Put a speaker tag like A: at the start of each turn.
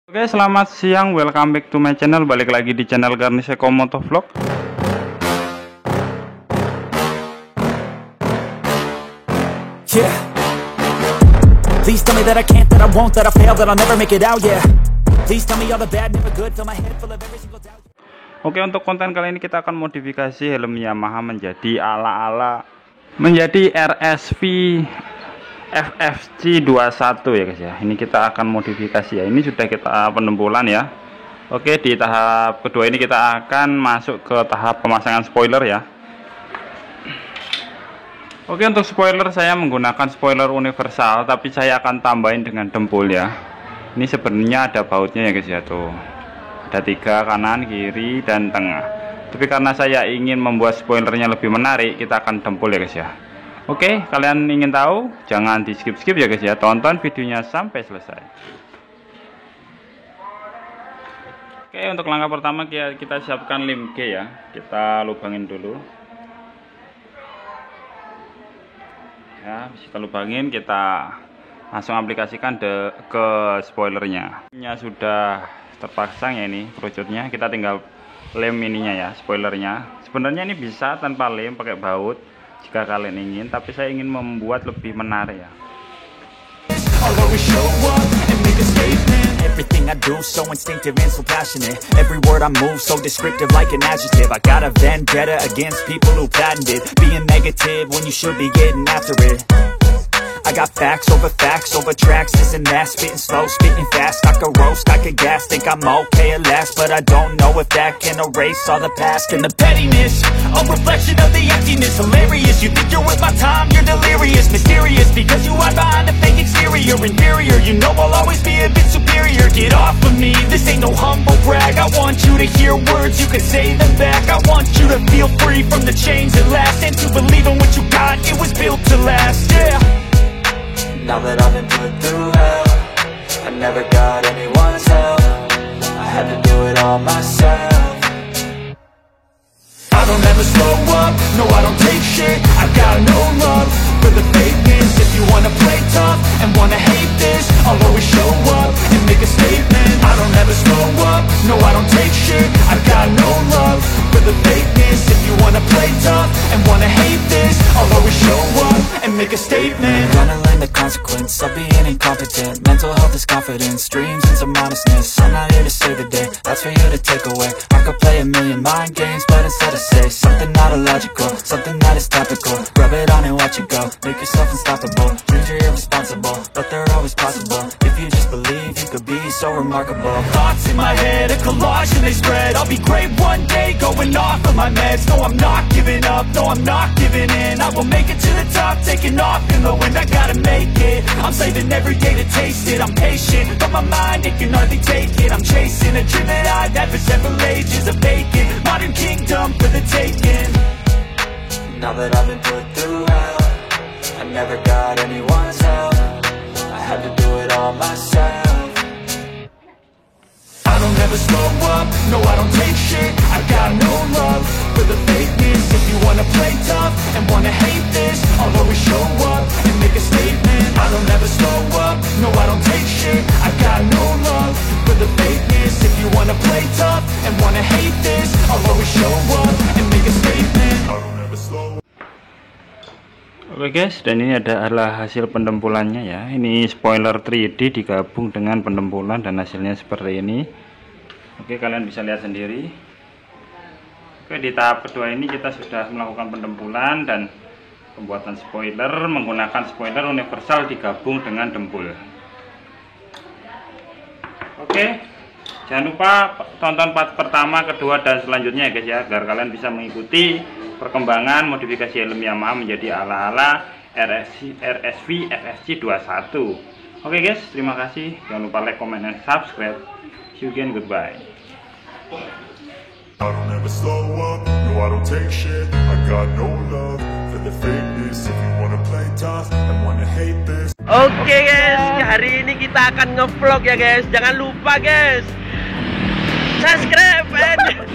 A: Oke, selamat siang, welcome back to my channel. Balik lagi di channel Garniseko Motovlog.
B: Yeah. Please tell me that I can't, that I won't, that I fail, that I'll never make it out, yeah. Please tell me all the bad, never good, fill my head full of every single doubt.
A: Oke, untuk konten kali ini kita akan modifikasi helm Yamaha menjadi menjadi RSV FFC 21 ya guys ya. Ini kita akan modifikasi ya. Ini sudah kita pendempulan ya. Oke, di tahap kedua ini kita akan masuk ke tahap pemasangan spoiler ya. Oke, untuk spoiler saya menggunakan spoiler universal, tapi saya akan tambahin dengan dempul ya. Ini sebenarnya ada bautnya ya guys ya, tuh. Ada 3, kanan, kiri, dan tengah. Tapi karena saya ingin membuat spoilernya lebih menarik, kita akan dempul ya guys ya. Oke, kalian ingin tahu? Jangan di skip-skip ya guys ya. Tonton videonya sampai selesai. Oke, untuk langkah pertama kita siapkan lem G ya. Kita lubangin dulu. Ya, kita lubangin, kita langsung aplikasikan ke spoilernya. Ini sudah terpasang ya, ini kerucutnya. Kita tinggal lem ininya ya, spoilernya. Sebenarnya ini bisa tanpa lem, pakai baut jika kalian ingin, tapi saya ingin membuat lebih menarik ya.
B: Everything I do so instinctive and so passionate. Every word I move so descriptive like an adjective. I got a vendetta against people who patented being negative when you should be getting after it. I got facts over tracks, this and that. Spitting slow, spitting fast. I could roast, I could gas. Think I'm okay at last, but I don't know if that can erase all the past. And the pettiness, a reflection of the emptiness. Hilarious, you think you're worth my time, you're delirious. Mysterious, because you hide behind a fake exterior. Inferior, you know I'll always be a bit superior. Get off of me, this ain't no humble brag. I want you to hear words, you can say them back. I want you to feel free from the chains at last, and to believe in what you got, it was built to last, yeah.
C: Now that I've been put through hell, I never got anyone's help. I had to do it all myself.
B: I don't ever slow up, no I don't take shit. I got no love for the fakeness. If you wanna play tough and wanna hate this, I'll always show up and make a statement. I don't ever slow up, no I don't take shit. I got no love for the fakeness. If you wanna play tough and wanna hate this, I'll always show up and make a statement.
C: Gonna learn the consequence of being incompetent. Mental health is confidence, dreams and some honestness. I'm not here to save the day, that's for you to take away. I could play a million mind games, but instead I say something not illogical, something that is topical. Rub it on and watch it go, make yourself unstoppable. Dreams are irresponsible, but they're always possible. If you just believe, you could be so remarkable.
B: Thoughts in my head, a collage and they spread. I'll be great one day, going off of my meds. No, I'm not giving up, no, I'm not giving in. I will make it to the top, taking off in the wind. I gotta make it, I'm saving every day to taste it. I'm patient, but my mind, it can hardly take it. I'm chasing a dream that I've had for several ages. A vacant, modern kingdom for the taking.
C: Now that I've been put through hell, I never got anyone's help. I had to do it all myself.
B: I don't ever slow up, no I don't take shit. I got no love for the fakeness. If you wanna play tough and wanna hate this, I'll always show up and make a statement. I don't ever slow up, no I don't take shit. I got no love for the fakeness. If you wanna play tough and wanna hate this, I'll always show up and make a statement. I don't ever slow up.
A: Oke guys, dan ini adalah hasil pendempulannya ya. Ini spoiler 3D digabung dengan pendempulan dan hasilnya seperti ini. Oke, kalian bisa lihat sendiri. Oke, di tahap kedua ini kita sudah melakukan pendempulan dan pembuatan spoiler menggunakan spoiler universal digabung dengan dempul. Oke, jangan lupa tonton part pertama, kedua, dan selanjutnya ya guys ya, agar kalian bisa mengikuti perkembangan modifikasi helm Yamaha menjadi ala-ala RSV FFC 21. Oke guys, terima kasih. Jangan lupa like, comment, dan subscribe. See you again, goodbye.
D: I don't ever slow up, no I don't take shit. I got no love for the fakeness. If you wanna play tough and wanna hate this.
E: Oke guys, hari ini kita akan ngevlog ya guys. Jangan lupa guys, subscribe and